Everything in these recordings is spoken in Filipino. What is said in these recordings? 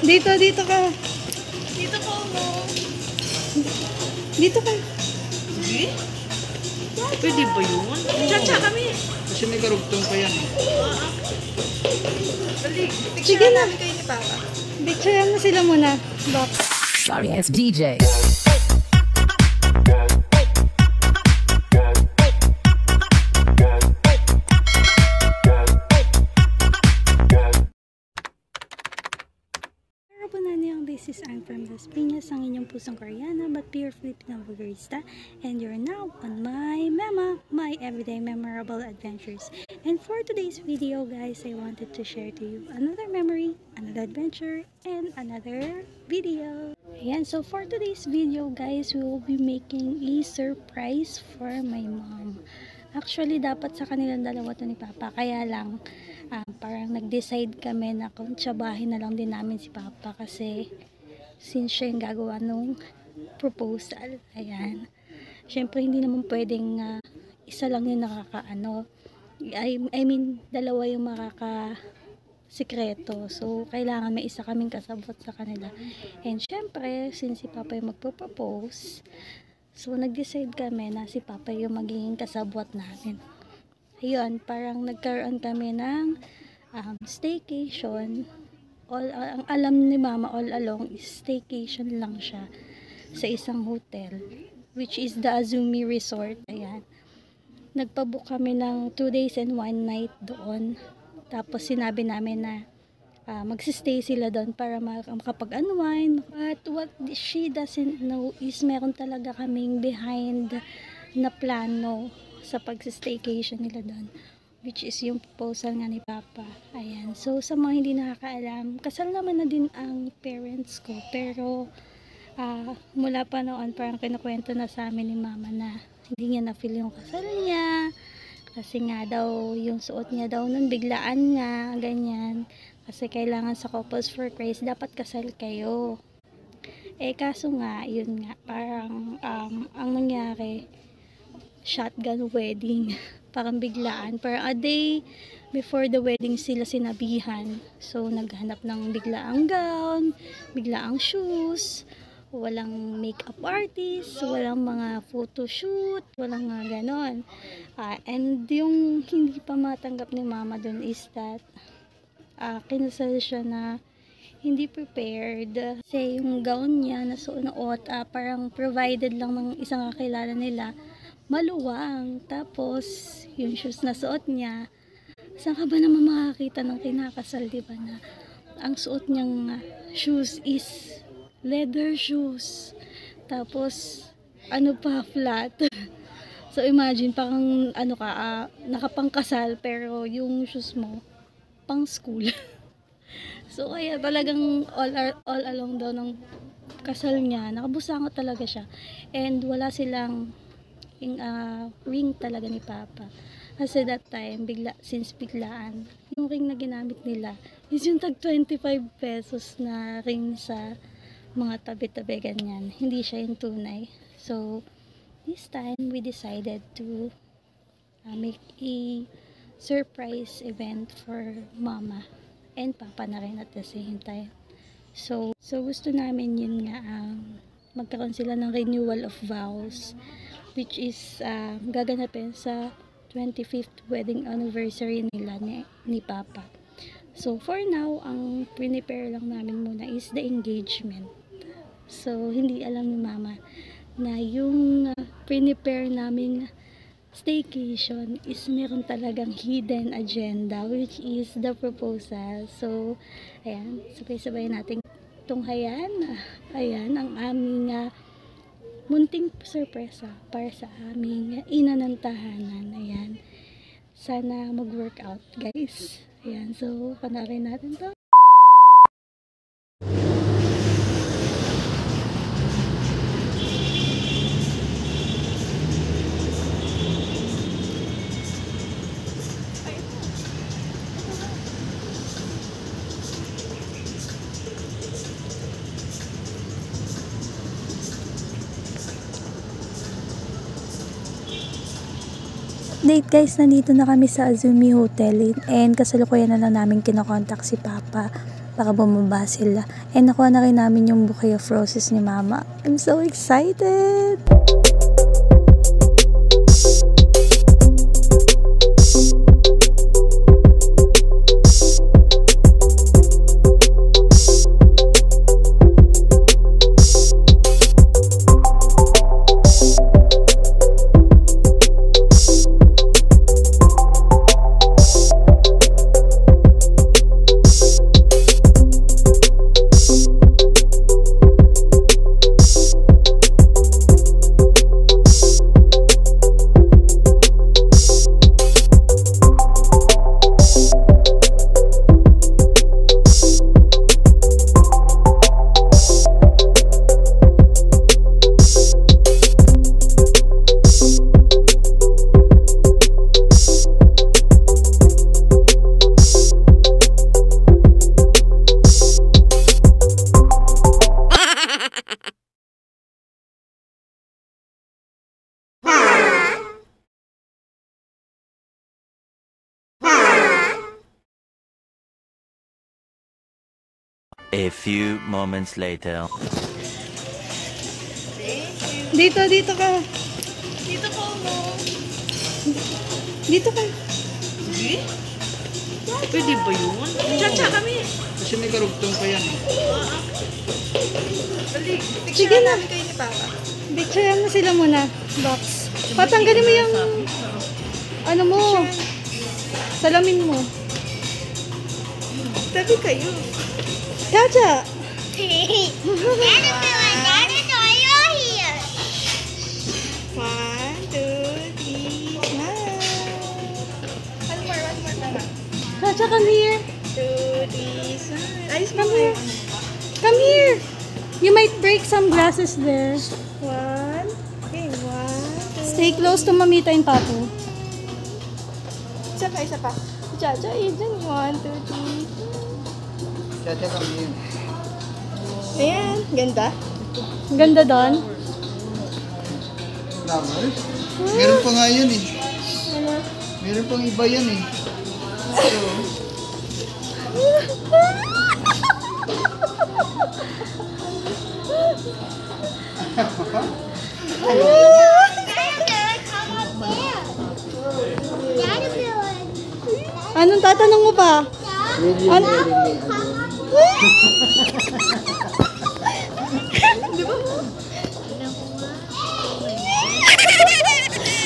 Dito ka. Dito po mo. Dito ka. Sige? Pwede ba yun? Chacha kami. Kasi may karugtong pa yan. Dali, Sige picture na. namin kayo ni Papa. Picture mo sila muna. Box. Sorry, it's DJ. This is Anne from Las Piñas, ang inyong pusong Koreana but pure Filipino vloggerista, and you're now on my Mema, my everyday memorable adventures. And for today's video, guys, I wanted to share to you another memory, another adventure, and another video. Ayan, so for today's video, guys, we will be making a surprise for my mom. Actually, dapat sa kanilang dalawa to ni Papa, kaya lang parang nag-decide kami na kung tsabahin na lang din namin si Papa kasi since siya yung gagawa nung proposal. Ayan. Siyempre, hindi naman pwedeng isa lang yung nakakaano. I mean, dalawa yung makakasikreto. So, kailangan may isa kaming kasabot sa kanila. And siyempre, since si Papa yung magpo-propose, so nag-decide kami na si Papa yung magiging kasabot namin. Ayun, parang nagkaroon kami ng staycation. Ang alam ni Mama all along is staycation lang siya sa isang hotel, which is the Azumi Resort. Ayan. Nagpabook kami ng 2 days and 1 night doon. Tapos sinabi namin na magsistay sila doon para makapag-unwind. But what she doesn't know is meron talaga kaming behind na plano sa pag-staycation nila doon, which is yung proposal nga ni Papa. Ayan. So, sa mga hindi nakakaalam, kasal naman na din ang parents ko. Pero, mula pa noon, parang kinukwento na sa amin ni Mama na hindi niya na-feel yung kasal niya. Kasi nga daw, yung suot niya daw nun, biglaan nga, ganyan. Kasi kailangan sa Couples for Christ, dapat kasal kayo. Kaso nga, yun nga, parang, ang nangyari, shotgun wedding. Parang biglaan. Parang a day before the wedding sila sinabihan. So, naghanap ng biglaang gown, biglaang shoes, walang makeup artist, walang mga photoshoot, walang mga ganon. And yung hindi pa matanggap ni Mama dun is that kinasal siya na hindi prepared. Kasi yung gown niya na suot, parang provided lang ng isang kakilala nila, maluwang. Tapos, yung shoes na suot niya, saan ka ba naman makakita ng kinakasal, diba, na ang suot niyang shoes is leather shoes. Tapos, ano pa, flat. So, imagine, parang, nakapangkasal, pero yung shoes mo, pang school. So, kaya talagang all along daw ng kasal niya, nakabusangot talaga siya. And wala silang ring talaga ni Papa. Kasi that time, since biglaan, yung ring na ginamit nila is yung tag 25 pesos na ring sa mga tabi-tabi ganyan. Hindi siya yung tunay. So, this time, we decided to make a surprise event for Mama and Papa na rin at the same time. So gusto namin yun nga, magkaroon sila ng renewal of vows, which is gaganapin sa 25th wedding anniversary nila ni Papa. So for now, ang prepare lang namin muna is the engagement. So hindi alam ni Mama na yung prepare naming staycation is meron talagang hidden agenda, which is the proposal. So ayan, sabay-sabay natin tunghayan. Ayan ang aming munting sorpresa para sa aming ina ng tahanan. Ayan. Sana mag-work out, guys. Ayan. So, panoorin natin to. Update guys, nandito na kami sa Azumi Hotel and kasalukuyan na lang namin kinokontak si Papa Baka bumaba sila. And nakuha na rin namin yung bouquet of roses ni Mama. I'm so excited! A few moments later. Dito ka. Dito po mo. Dito ka. Sige? Pwede ba yun? Chacha kami. Kasi may karugtong pa yan eh. Dali, Sige picture na. namin kayo ni Papa. Picturean mo sila muna. Box. Patanggalin mo yung ano mo. Salamin mo. Tabi kayo. Chacha! One, two, three, smile. One more tama. Chacha, come here. Two, three, smile. Ayos mo Come kayo. here. Come here. You might break some glasses there. One. Okay, one, two. Stay close to Mamita and Papu. Isa pa. Chacha, Aiden. One, two, three. Chacha kami yun. Ayan, ganda. Ganda doon. Naman? Meron pa nga yun eh. Ano? Meron pang iba yan eh. So, Anong tatanong mo pa? Ano?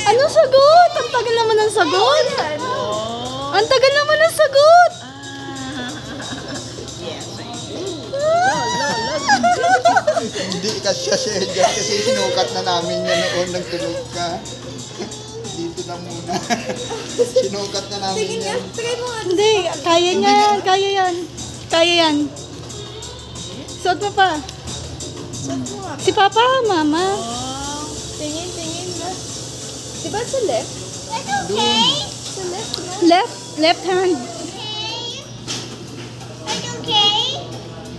Anong sagot? Ang tagal naman ng sagot. Ang tagal naman ng sagot. hindi kasi siya kasi sinukat na namin yan noon nagtulog ka. Dito na muna. Sinukat na namin Sige nga, yan. try mo nga. Hindi, kaya niya yan. Kaya yan. Kaya yan. Suot mo pa. Saan mo nga? Si Papa, Mama. Tingin na. Diba sa left? Sa left na. Left hand.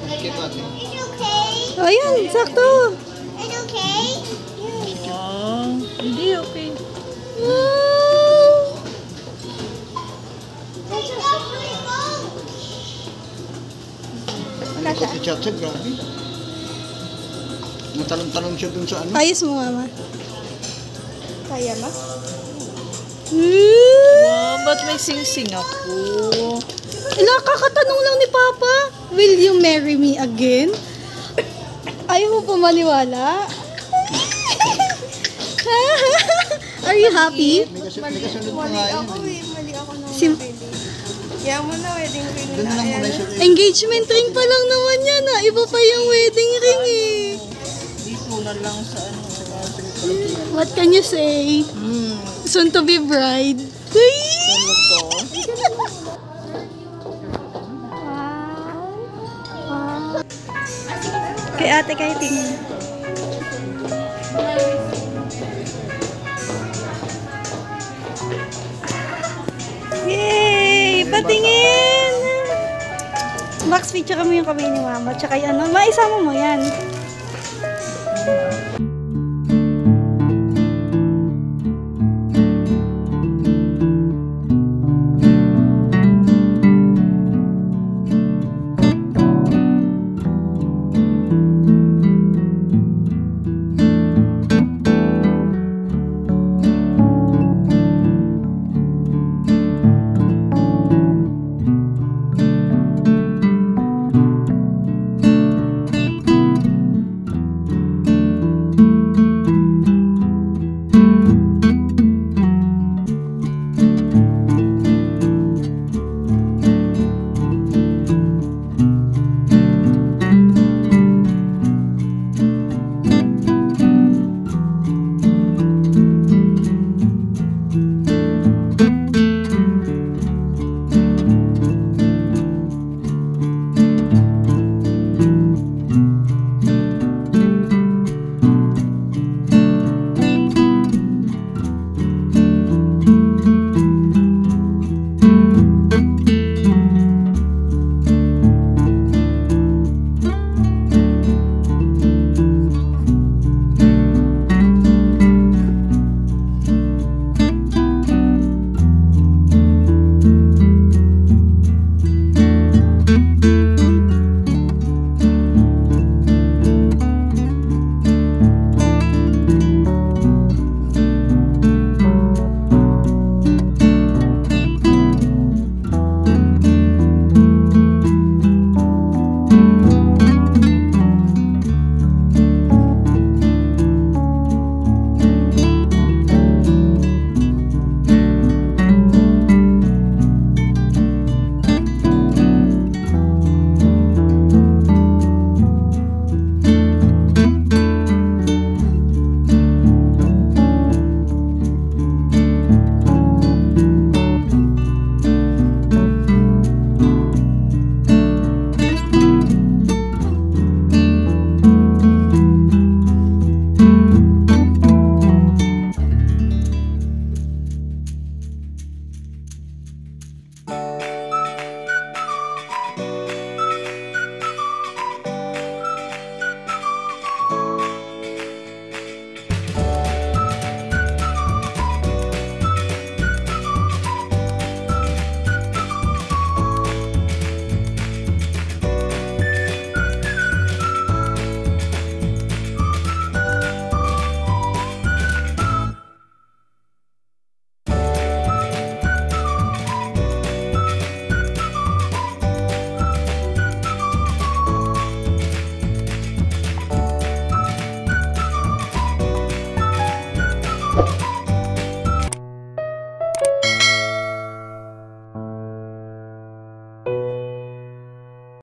Kaya ate. O yan, sakto. Hindi okay. Wow. Ano ko si Chacha, grabe. Natalong-talong siya dun sa ano. Ayos mo, Mama. Kaya ma? Wow, ba't may sing-sing ako? Kakatanong lang ni Papa. Will you marry me again? Ayaw mo pa maniwala? Are you happy? May kasunod pa Mali nga yun. ako eh. Mali ako na Sim- Kaya mo na wedding ring Doon na lang muna Ayan. siya. Engagement ring pa lang naman yan. Iba pa yung wedding ring eh. Dito na lang sa ano. What can you say? Soon to be bride. Ay! Kay ate kayo tingin. Yay! Patingin! Max, picture kami yung kamay ni Mama. Tsaka yung ano, maisama mo yan.